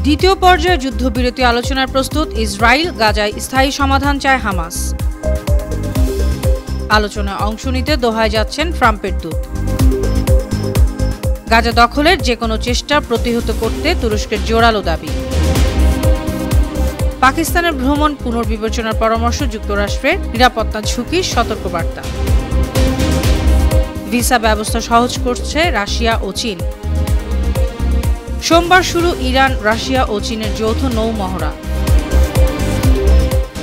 দ্বিতীয় পর্যায়ে যুদ্ধবিরতি আলোচনার প্রস্তুত ইসরায়েল, গাজায় স্থায়ী সমাধান চায় হামাস। আলোচনায় অংশ নিতে দোহায় যাচ্ছেন ট্রাম্পের দূত। গাজা দখলের যেকোনো চেষ্টা প্রতিহত করতে তুরস্কের জোরালো দাবি। পাকিস্তানের ভ্রমণ পুনর্বিবেচনার পরামর্শ যুক্তরাষ্ট্রের, নিরাপত্তা ঝুঁকির সতর্কবার্তা। ভিসা ব্যবস্থা সহজ করছে রাশিয়া ও চীন। সোমবার শুরু ইরান, রাশিয়া ও চীনের যৌথ নৌ মহড়া।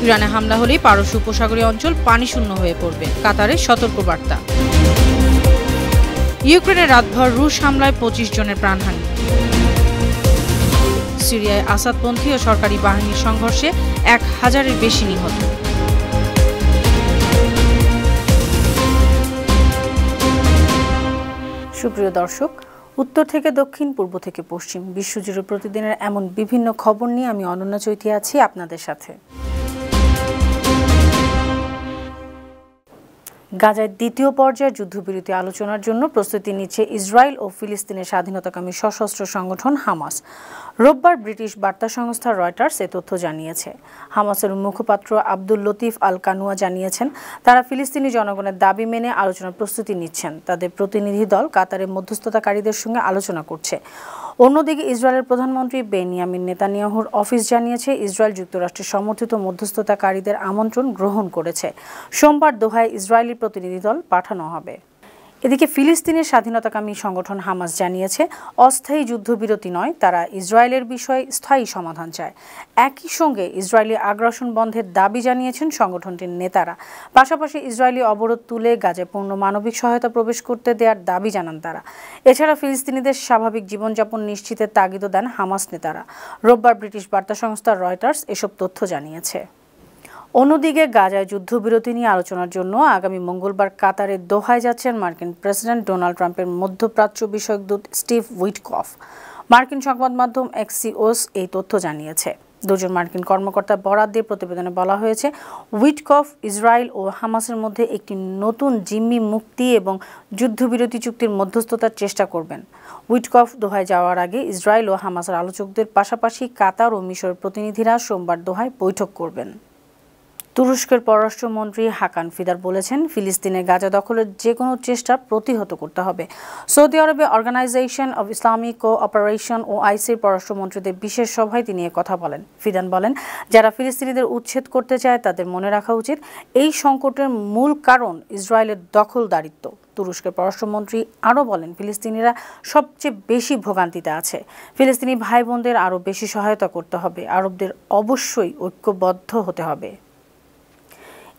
ইরানে হামলা হলেই পারস্য উপসাগরীয় অঞ্চল পানিশূন্য হয়ে পড়বে, কাতারের সতর্কবার্তা। ইউক্রেনে রাতভর রুশ হামলায় 25 জনের প্রাণহানি। সিরিয়ায় আসাদপন্থী ও সরকারি বাহিনীর সংঘর্ষে 1000-এর বেশি নিহত। সুপ্রিয় দর্শক, উত্তর থেকে দক্ষিণ, পূর্ব থেকে পশ্চিম, বিশ্বজুড়ে প্রতিদিনের এমন বিভিন্ন খবর নিয়ে আমি অনন্যা চৈতি আছি আপনাদের সাথে। গাজায় দ্বিতীয় পর্যায়ের যুদ্ধবিরতি আলোচনার জন্য প্রস্তুতি নিচ্ছে ইসরায়েল ও ফিলিস্তিনের স্বাধীনতাকামী সশস্ত্র সংগঠন হামাস। রোববার ব্রিটিশ বার্তা সংস্থা রয়টার্স এ তথ্য জানিয়েছে। হামাসের মুখপাত্র আব্দুল লতিফ আল কানুয়া জানিয়েছেন, তারা ফিলিস্তিনি জনগণের দাবি মেনে আলোচনার প্রস্তুতি নিচ্ছেন। তাদের প্রতিনিধি দল কাতারের মধ্যস্থতাকারীদের সঙ্গে আলোচনা করছে। অন্যদিকে ইসরায়েলের প্রধানমন্ত্রী বেনিয়ামিন নেতানিয়াহুর অফিস জানিয়েছে, ইসরায়েল যুক্তরাষ্ট্রের সমর্থিত মধ্যস্থতাকারীদের আমন্ত্রণ গ্রহণ করেছে। সোমবার দোহায় ইসরায়েলি প্রতিনিধি দল পাঠানো হবে। এদিকে ফিলিস্তিনের স্বাধীনতাকামী সংগঠন হামাস জানিয়েছে, অস্থায়ী যুদ্ধবিরতি নয়, তারা ইসরায়েলের বিষয়ে স্থায়ী সমাধান চায়। একই সঙ্গে ইসরায়েলি আগ্রাসন বন্ধের দাবি জানিয়েছেন সংগঠনটির নেতারা। পাশাপাশি ইসরায়েলি অবরোধ তুলে গাজায় পূর্ণ মানবিক সহায়তা প্রবেশ করতে দেওয়ার দাবি জানান তারা। এছাড়া ফিলিস্তিনিদের স্বাভাবিক জীবনযাপন নিশ্চিতের তাগিদও দেন হামাস নেতারা। রোববার ব্রিটিশ বার্তা সংস্থা রয়টার্স এসব তথ্য জানিয়েছে। অন্যদিকে গাজায় যুদ্ধবিরতি নিয়ে আলোচনার জন্য আগামী মঙ্গলবার কাতারের দোহায় যাচ্ছেন মার্কিন প্রেসিডেন্ট ডোনাল্ড ট্রাম্পের মধ্যপ্রাচ্য বিষয়ক দূত স্টিভ উইটকফ। মার্কিন সংবাদ মাধ্যম এক্সিওস এই তথ্য জানিয়েছে। দুজন মার্কিন কর্মকর্তার বরাত দিয়ে প্রতিবেদনে বলা হয়েছে, উইটকফ ইসরায়েল ও হামাসের মধ্যে একটি নতুন জিম্মি মুক্তি এবং যুদ্ধবিরতি চুক্তির মধ্যস্থতার চেষ্টা করবেন। উইটকফ দোহায় যাওয়ার আগে ইসরায়েল ও হামাসের আলোচকদের পাশাপাশি কাতার ও মিশরের প্রতিনিধিরা সোমবার দোহায় বৈঠক করবেন। তুরস্কের পররাষ্ট্রমন্ত্রী হাকান ফিদার বলেছেন, ফিলিস্তিনের গাজা দখলের যে কোনো চেষ্টা প্রতিহত করতে হবে। সৌদি আরবে অর্গানাইজেশন অব ইসলামিক কোঅপারেশন ও আইসির পররাষ্ট্রমন্ত্রীদের বিশেষ সভায় তিনি কথা বলেন। ফিদান বলেন, যারা ফিলিস্তিনিদের উচ্ছেদ করতে চায় তাদের মনে রাখা উচিত, এই সংকটের মূল কারণ ইসরায়েলের দখলদারিত্ব। তুরস্কের পররাষ্ট্রমন্ত্রী আরও বলেন, ফিলিস্তিনিরা সবচেয়ে বেশি ভোগান্তিতে আছে। ফিলিস্তিনি ভাই বোনদের আরও বেশি সহায়তা করতে হবে। আরবদের অবশ্যই ঐক্যবদ্ধ হতে হবে।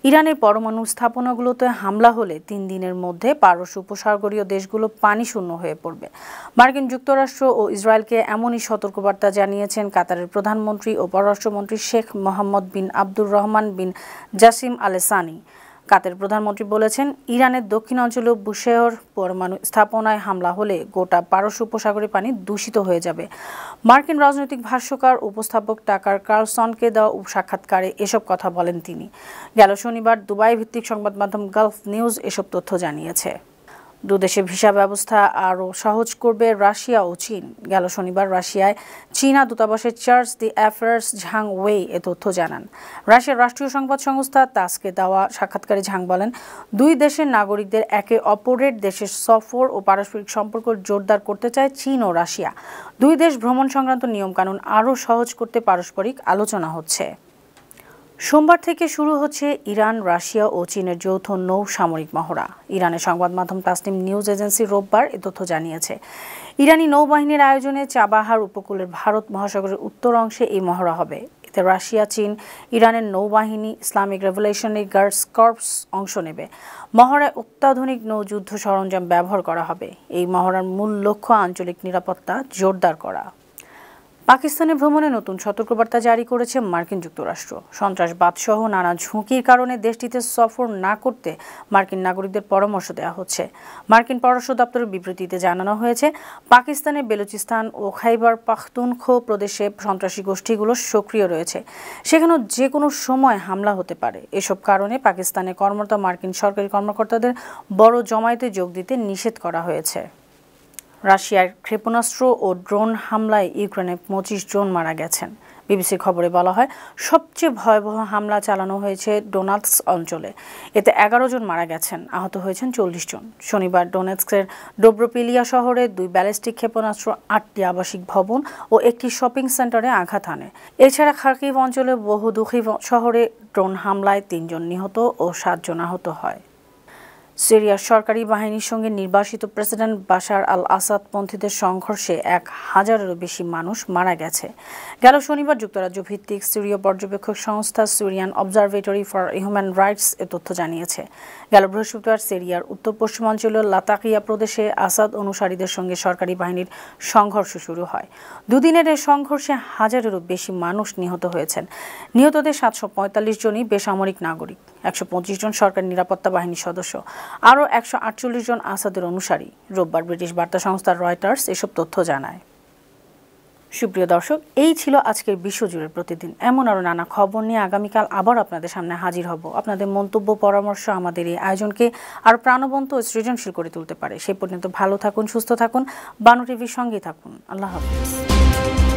ইরানের পরমাণু স্থাপনাগুলোতে হামলা হলে 3 দিনের মধ্যে পারস্য উপসাগরীয় দেশগুলো পানিশূন্য হয়ে পড়বে। মার্কিন যুক্তরাষ্ট্র ও ইসরায়েলকে এমনই সতর্কবার্তা জানিয়েছেন কাতারের প্রধানমন্ত্রী ও পররাষ্ট্রমন্ত্রী শেখ মোহাম্মদ বিন আব্দুর রহমান বিন জাসিম আল সানি। কাতারের প্রধানমন্ত্রী বলেছেন, ইরানের দক্ষিণ অঞ্চলে বুশেহর পরমাণু স্থাপনায় হামলা হলে গোটা পারস্য উপসাগরের পানি দূষিত হয়ে যাবে। মার্কিন রাজনৈতিক ভাষ্যকার উপস্থাপক টাকার কার্লসনকে দেওয়া সাক্ষাৎকারে এসব কথা বলেন তিনি। গেল শনিবার দুবাই ভিত্তিক সংবাদ মাধ্যম গালফ নিউজ এসব তথ্য জানিয়েছে। দুদেশে ভিসা ব্যবস্থা আরও সহজ করবে রাশিয়া ও চীন। গেল শনিবার রাশিয়ায় চীনা দূতাবাসের চার্জ দি অ্যাফেয়ার্স ঝাং ওয়েই এ তথ্য জানান। রাশিয়ার রাষ্ট্রীয় সংবাদ সংস্থা তাসকে দেওয়া সাক্ষাৎকারে ঝাং বলেন, দুই দেশের নাগরিকদের একে অপরের দেশের সফর ও পারস্পরিক সম্পর্ক জোরদার করতে চায় চীন ও রাশিয়া। দুই দেশ ভ্রমণ সংক্রান্ত নিয়মকানুন আরও সহজ করতে পারস্পরিক আলোচনা হচ্ছে। সোমবার থেকে শুরু হচ্ছে ইরান, রাশিয়া ও চীনের যৌথ নৌ সামরিক মহড়া। ইরানের সংবাদ মাধ্যম তাসনিম নিউজ এজেন্সি রোববার এ তথ্য জানিয়েছে। ইরানি নৌবাহিনীর আয়োজনে চাবাহার উপকূলের ভারত মহাসাগরের উত্তর অংশে এই মহড়া হবে। এতে রাশিয়া, চীন, ইরানের নৌবাহিনী, ইসলামিক রেভলিউশনারি গার্ডস কর্পস অংশ নেবে। মহড়ায় অত্যাধুনিক নৌযুদ্ধ সরঞ্জাম ব্যবহার করা হবে। এই মহড়ার মূল লক্ষ্য আঞ্চলিক নিরাপত্তা জোরদার করা। পাকিস্তানে ভ্রমণে নতুন সতর্কবার্তা জারি করেছে মার্কিন যুক্তরাষ্ট্র। সন্ত্রাসবাদ সহ নানা ঝুঁকির কারণে দেশটিতে সফর না করতে মার্কিন নাগরিকদের পরামর্শ দেওয়া হচ্ছে। মার্কিন পররাষ্ট্র দপ্তরের বিবৃতিতে জানানো হয়েছে, পাকিস্তানের বেলুচিস্তান ও খাইবার পাখতুনখো প্রদেশে সন্ত্রাসী গোষ্ঠীগুলো সক্রিয় রয়েছে। সেখানে যে কোনো সময় হামলা হতে পারে। এসব কারণে পাকিস্তানে কর্মরত মার্কিন সরকারি কর্মকর্তাদের বড় জমায়েতে যোগ দিতে নিষেধ করা হয়েছে। রাশিয়ার ক্ষেপণাস্ত্র ও ড্রোন হামলায় ইউক্রেনে 25 জন মারা গেছেন। বিবিসির খবরে বলা হয়, সবচেয়ে ভয়াবহ হামলা চালানো হয়েছে ডোনেৎস্ক অঞ্চলে। এতে 11 জন মারা গেছেন, আহত হয়েছেন 40 জন। শনিবার ডোনেৎস্কের ডোব্রোপিলিয়া শহরে 2 ব্যালিস্টিক ক্ষেপণাস্ত্র 8টি আবাসিক ভবন ও একটি শপিং সেন্টারে আঘাত হানে। এছাড়া খার্কিভ অঞ্চলে বহুদুখী শহরে ড্রোন হামলায় 3 জন নিহত ও 7 জন আহত হয়। সিরিয়ার সরকারি বাহিনীর সঙ্গে নির্বাসিত প্রেসিডেন্ট বাশার আল আসাদ পন্থীদের সংঘর্ষে 1000-এরও বেশি মানুষ মারা গেছে। গেল শনিবার যুক্তরাজ্য ভিত্তিক সিরীয় পর্যবেক্ষক সংস্থা Syrian observatory for human rights এ তথ্য জানিয়েছে। গেল বৃহস্পতিবার সিরিয়ার উত্তর পশ্চিমাঞ্চলীয় লাতাকিয়া প্রদেশে আসাদ অনুসারীদের সঙ্গে সরকারি বাহিনীর সংঘর্ষ শুরু হয়। দুদিনের এই সংঘর্ষে 1000-এরও বেশি মানুষ নিহত হয়েছেন। নিহতদের 745 জনই বেসামরিক নাগরিক, 125 জন সরকারি নিরাপত্তা বাহিনীর সদস্য, আরও 148 জন আসাদের অনুসারী। রোববার ব্রিটিশ বার্তা সংস্থা রয়টার্স এসব তথ্য জানায়। সুপ্রিয় দর্শক, এই ছিল আজকের বিশ্বজুড়ে প্রতিদিন। এমন আরও নানা খবর নিয়ে আগামীকাল আবার আপনাদের সামনে হাজির হব। আপনাদের মন্তব্য, পরামর্শ আমাদের এই আয়োজনকে আরও প্রাণবন্ত ও সৃজনশীল করে তুলতে পারে। সেই পর্যন্ত ভালো থাকুন, সুস্থ থাকুন, বানু টিভির সঙ্গেই থাকুন। আল্লাহ হাফেজ।